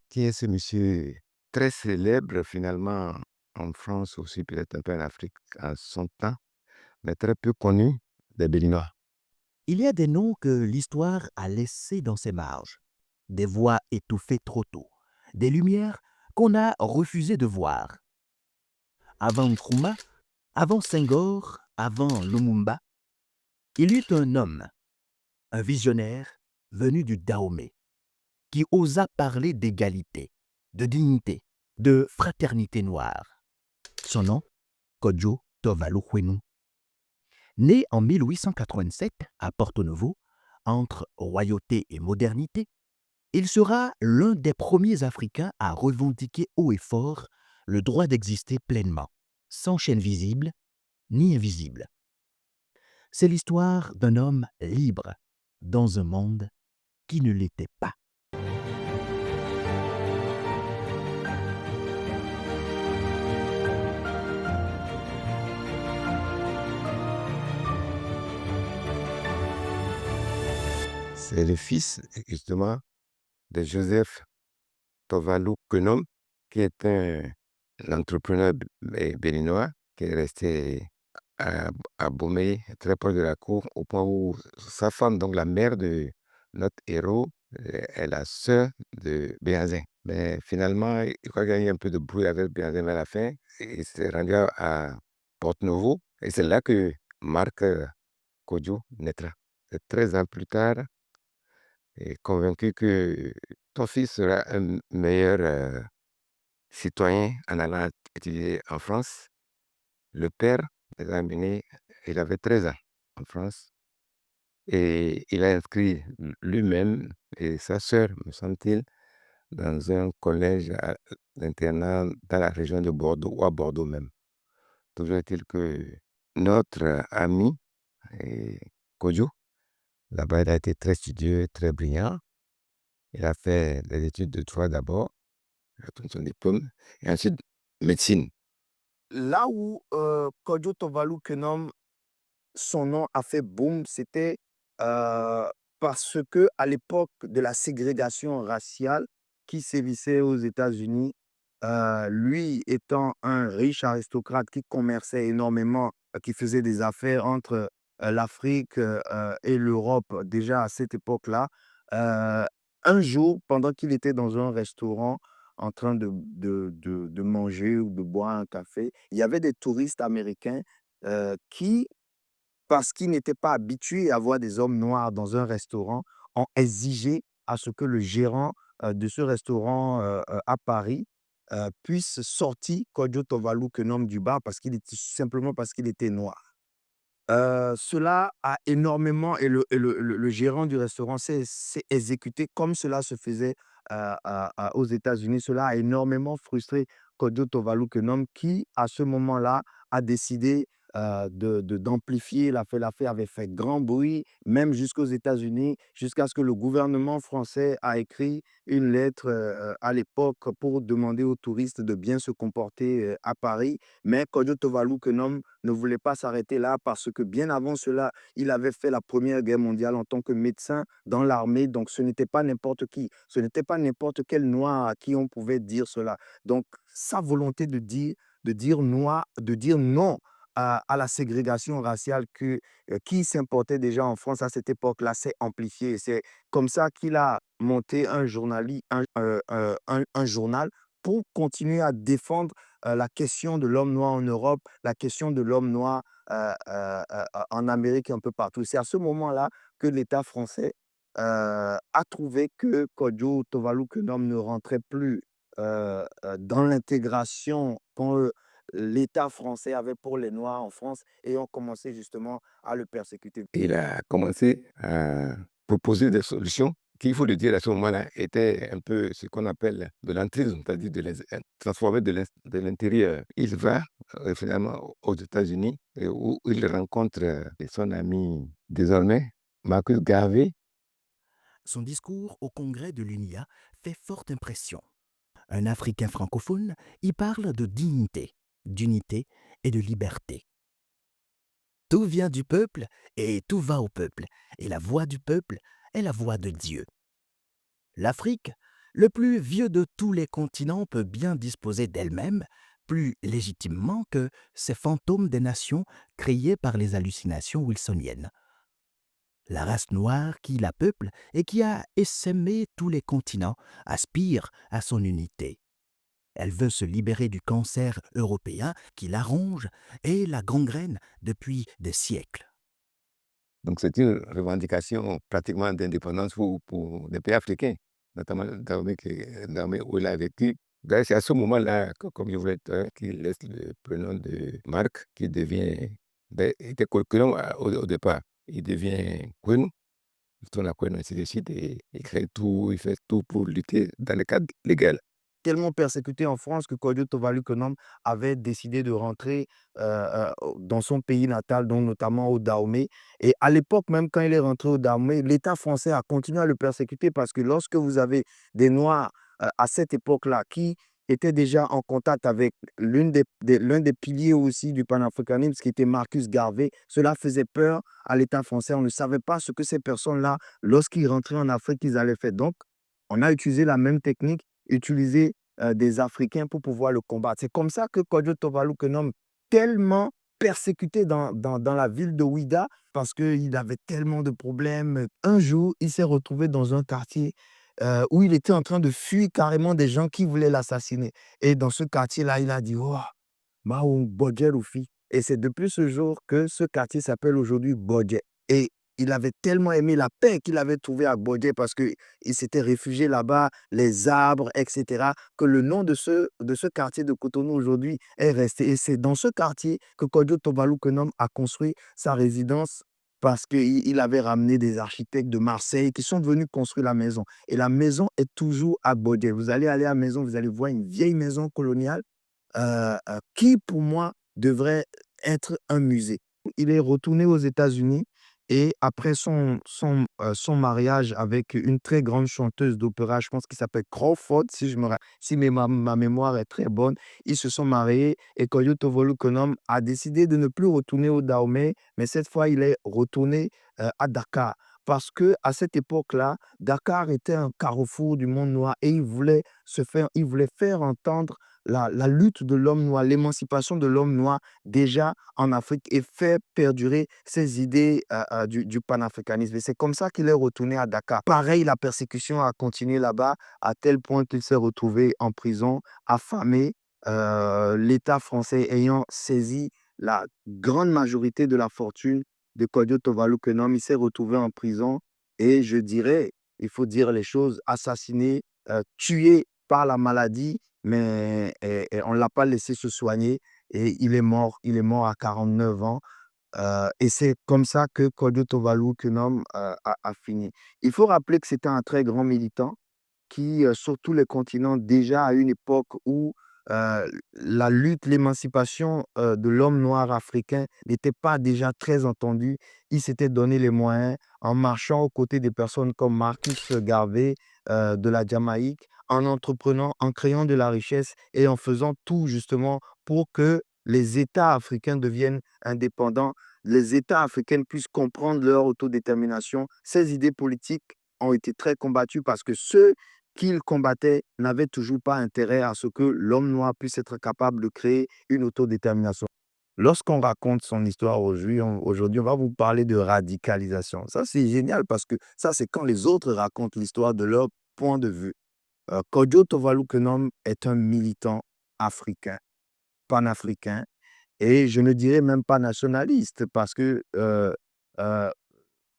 Qui est ce monsieur très célèbre finalement en France aussi, peut-être un peu en Afrique en son temps, mais très peu connu des Béninois. Il y a des noms que l'histoire a laissés dans ses marges, des voix étouffées trop tôt, des lumières qu'on a refusé de voir. Avant Nkrumah, avant Senghor, avant Lumumba, il y eut un homme, un visionnaire venu du Dahomey, qui osa parler d'égalité, de dignité, de fraternité noire. Son nom, Kodjo Tovalu Kwenu. Né en 1887 à Porto Novo, entre royauté et modernité, il sera l'un des premiers Africains à revendiquer haut et fort le droit d'exister pleinement, sans chaîne visible ni invisible. C'est l'histoire d'un homme libre dans un monde qui ne l'était pas. C'est le fils justement de Joseph Tovalu Kenom, qui est un entrepreneur béninois qui est resté à, à Bomey, très proche de la cour, au point où sa femme, donc la mère de notre héros, est la sœur de Béhanzin. Mais finalement, je crois qu'il y a eu un peu de bruit avec Béhanzin vers la fin. Il s'est rendu à Porto-Novo et c'est là que Marc Kodjo naîtra. Et 13 ans plus tard, il est convaincu que ton fils sera un meilleur citoyen en allant étudier en France. Le père les a amenés, il avait 13 ans en France et il a inscrit lui-même et sa sœur, me semble-t-il, dans un collège d'internat dans la région de Bordeaux ou à Bordeaux même. Toujours est-il que notre ami Kodjo, là-bas, il a été très studieux, très brillant. Il a fait des études de droit d'abord, il a obtenu son diplôme, et ensuite médecine. Là où Kodjo Tovalu Kenom, son nom a fait boom, c'était euh, parce que à l'époque de la ségrégation raciale qui sévissait aux États-Unis, lui étant un riche aristocrate qui commerçait énormément, qui faisait des affaires entre l'Afrique et l'Europe déjà à cette époque-là, euh, un jour, pendant qu'il était dans un restaurant en train de manger ou de boire un café, il y avait des touristes américains qui, parce qu'ils n'étaient pas habitués à voir des hommes noirs dans un restaurant, ont exigé à ce que le gérant de ce restaurant à Paris puisse sortir Kodjo Tovalu Kenom du bar simplement parce qu'il était noir. Cela a énormément, et le gérant du restaurant s'est exécuté comme cela se faisait aux États-Unis. Cela a énormément frustré Kodjo Tovalu Kenom qui, à ce moment-là, a décidé d'amplifier l'affaire. L'affaire avait fait grand bruit, même jusqu'aux États-Unis, jusqu'à ce que le gouvernement français a écrit une lettre à l'époque pour demander aux touristes de bien se comporter à Paris. Mais Kodjo Tovalu Kenom ne voulait pas s'arrêter là parce que bien avant cela, il avait fait la Première Guerre mondiale en tant que médecin dans l'armée. Donc, ce n'était pas n'importe qui. Ce n'était pas n'importe quel noir à qui on pouvait dire cela. Donc, sa volonté de dire noir, de dire non à la ségrégation raciale qui s'importait déjà en France à cette époque-là s'est amplifiée. C'est comme ça qu'il a monté un journal pour continuer à défendre la question de l'homme noir en Europe, la question de l'homme noir en Amérique et un peu partout. C'est à ce moment-là que l'État français a trouvé que Kodjo Tovalu Kenom ne rentrait plus dans l'intégration que l'État français avait pour les Noirs en France et ont commencé justement à le persécuter. Il a commencé à proposer des solutions qui, il faut le dire à ce moment-là, étaient un peu ce qu'on appelle de l'entrisme, c'est-à-dire transformer de l'intérieur. Il va finalement aux États-Unis où il rencontre son ami désormais, Marcus Garvey. Son discours au congrès de l'UNIA fait forte impression. Un Africain francophone y parle de dignité, d'unité et de liberté. Tout vient du peuple et tout va au peuple, et la voix du peuple est la voix de Dieu. L'Afrique, Le plus vieux de tous les continents peut bien disposer d'elle-même, plus légitimement que ces fantômes des nations créés par les hallucinations wilsoniennes. La race noire qui la peuple et qui a essaimé tous les continents aspire à son unité. Elle veut se libérer du cancer européen qui la ronge et la gangrène depuis des siècles. Donc, c'est une revendication pratiquement d'indépendance pour les pays africains, notamment Dahomey où il a vécu. D'ailleurs, c'est à ce moment-là, comme je voulais dire, qu'il laisse le prénom de Marc, qui devient, il était Kolkolon au départ, il devient Kwenu, il tourne à Kwenu, ainsi de suite, et il crée tout, il fait tout pour lutter dans le cadre légal. Tellement persécuté en France que Kwadwo Tuvalu Kenom avait décidé de rentrer dans son pays natal, donc notamment au Dahomey. Et à l'époque, même quand il est rentré au Dahomey, l'État français a continué à le persécuter parce que lorsque vous avez des Noirs à cette époque-là qui étaient déjà en contact avec l'un des piliers aussi du panafricanisme, qui était Marcus Garvey, cela faisait peur à l'État français. On ne savait pas ce que ces personnes-là, lorsqu'ils rentraient en Afrique, ils allaient faire. Donc, on a utilisé la même technique, utiliser des Africains pour pouvoir le combattre. C'est comme ça que Kwadwo Tuvalu Kenom, tellement persécuté dans la ville de Ouidah, parce qu'il avait tellement de problèmes. Un jour, il s'est retrouvé dans un quartier où il était en train de fuir carrément des gens qui voulaient l'assassiner. Et dans ce quartier-là, il a dit, oh, Mao Bodje Luffy. Et c'est depuis ce jour que ce quartier s'appelle aujourd'hui Bodje. Et il avait tellement aimé la paix qu'il avait trouvée à Bodje parce qu'il s'était réfugié là-bas, les arbres, etc., que le nom de ce quartier de Cotonou aujourd'hui est resté. Et c'est dans ce quartier que Kwadwo Tuvalu Kenom a construit sa résidence parce qu'il avait ramené des architectes de Marseille qui sont venus construire la maison. Et la maison est toujours à Bodje. Vous allez aller à la maison, vous allez voir une vieille maison coloniale qui pour moi devrait être un musée. Il est retourné aux États-Unis et après son mariage avec une très grande chanteuse d'opéra, je pense qu'il s'appelle Crawford, si ma mémoire est très bonne, ils se sont mariés et Kwadwo Tuvalu Kenom a décidé de ne plus retourner au Dahomey, mais cette fois, il est retourné à Dakar. Parce que à cette époque-là, Dakar était un carrefour du monde noir et il voulait faire entendre la lutte de l'homme noir, l'émancipation de l'homme noir déjà en Afrique et faire perdurer ces idées du panafricanisme. Et c'est comme ça qu'il est retourné à Dakar. Pareil, la persécution a continué là-bas à tel point qu'il s'est retrouvé en prison, affamé, l'État français ayant saisi la grande majorité de la fortune de Kwadwo Tuvalu Kenom. Il s'est retrouvé en prison et je dirais, il faut dire les choses, assassiné, tué par la maladie, mais on ne l'a pas laissé se soigner et il est mort à 49 ans. Et c'est comme ça que Kwadwo Tuvalu Kenom a fini. Il faut rappeler que c'était un très grand militant qui, sur tous les continents, déjà à une époque où la lutte, l'émancipation de l'homme noir africain n'était pas déjà très entendue. Il s'était donné les moyens en marchant aux côtés des personnes comme Marcus Garvey de la Jamaïque, en entreprenant, en créant de la richesse et en faisant tout justement pour que les États africains deviennent indépendants, les États africains puissent comprendre leur autodétermination. Ces idées politiques ont été très combattues parce que ceux qu'il combattait n'avait toujours pas intérêt à ce que l'homme noir puisse être capable de créer une autodétermination. Lorsqu'on raconte son histoire aujourd'hui, on va vous parler de radicalisation. Ça, c'est génial parce que ça, c'est quand les autres racontent l'histoire de leur point de vue. Kwadwo Tuvalu Kenom est un militant africain, panafricain, et je ne dirais même pas nationaliste parce que euh,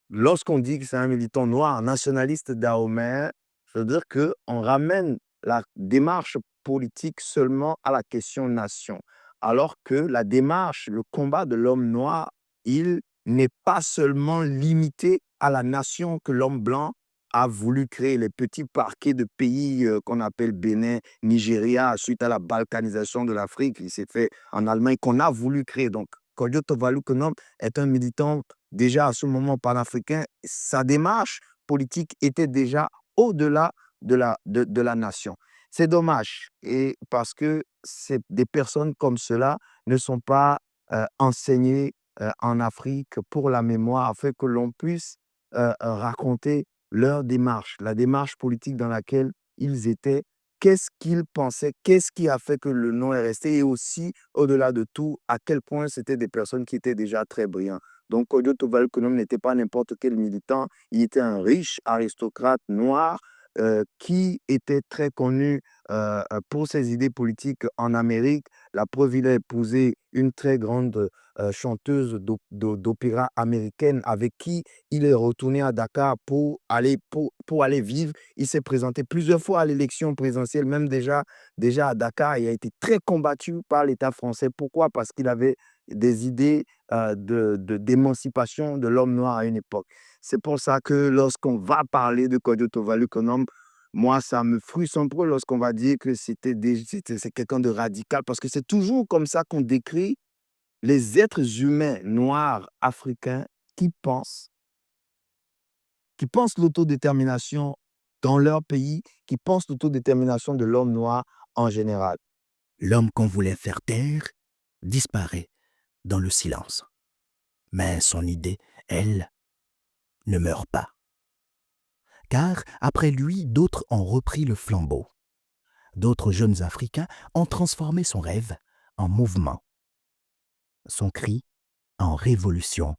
lorsqu'on dit que c'est un militant noir, nationaliste dahoméen, ça veut dire qu'on ramène la démarche politique seulement à la question nation. Alors que la démarche, le combat de l'homme noir, il n'est pas seulement limité à la nation que l'homme blanc a voulu créer, les petits parquets de pays qu'on appelle Bénin, Nigeria, suite à la balkanisation de l'Afrique, il s'est fait en Allemagne, qu'on a voulu créer. Donc, Kwadwo Tuvalu Kenom est un militant déjà à ce moment panafricain. Sa démarche politique était déjà au-delà de la nation. C'est dommage et parce que des personnes comme cela ne sont pas enseignées en Afrique pour la mémoire afin que l'on puisse raconter leur démarche, la démarche politique dans laquelle ils étaient, qu'est-ce qu'ils pensaient, qu'est-ce qui a fait que le nom est resté et aussi, au-delà de tout, à quel point c'était des personnes qui étaient déjà très brillantes. Donc, Kwadwo Tuvalu Konom n'était pas n'importe quel militant, il était un riche aristocrate noir qui était très connu pour ses idées politiques en Amérique. La preuve, il a épousé une très grande chanteuse d'opéra américaine avec qui il est retourné à Dakar pour aller vivre. Il s'est présenté plusieurs fois à l'élection présidentielle, même déjà à Dakar. Il a été très combattu par l'État français. Pourquoi? Parce qu'il avait des idées d'émancipation de l'homme noir à une époque. C'est pour ça que lorsqu'on va parler de Kwadwo Tuvalu Konom, moi, ça me frustre un peu lorsqu'on va dire que c'est quelqu'un de radical, parce que c'est toujours comme ça qu'on décrit les êtres humains noirs africains qui pensent l'autodétermination dans leur pays, qui pensent l'autodétermination de l'homme noir en général. L'homme qu'on voulait faire taire disparaît dans le silence. Mais son idée, elle, ne meurt pas. Car après lui, d'autres ont repris le flambeau. D'autres jeunes Africains ont transformé son rêve en mouvement, son cri en révolution.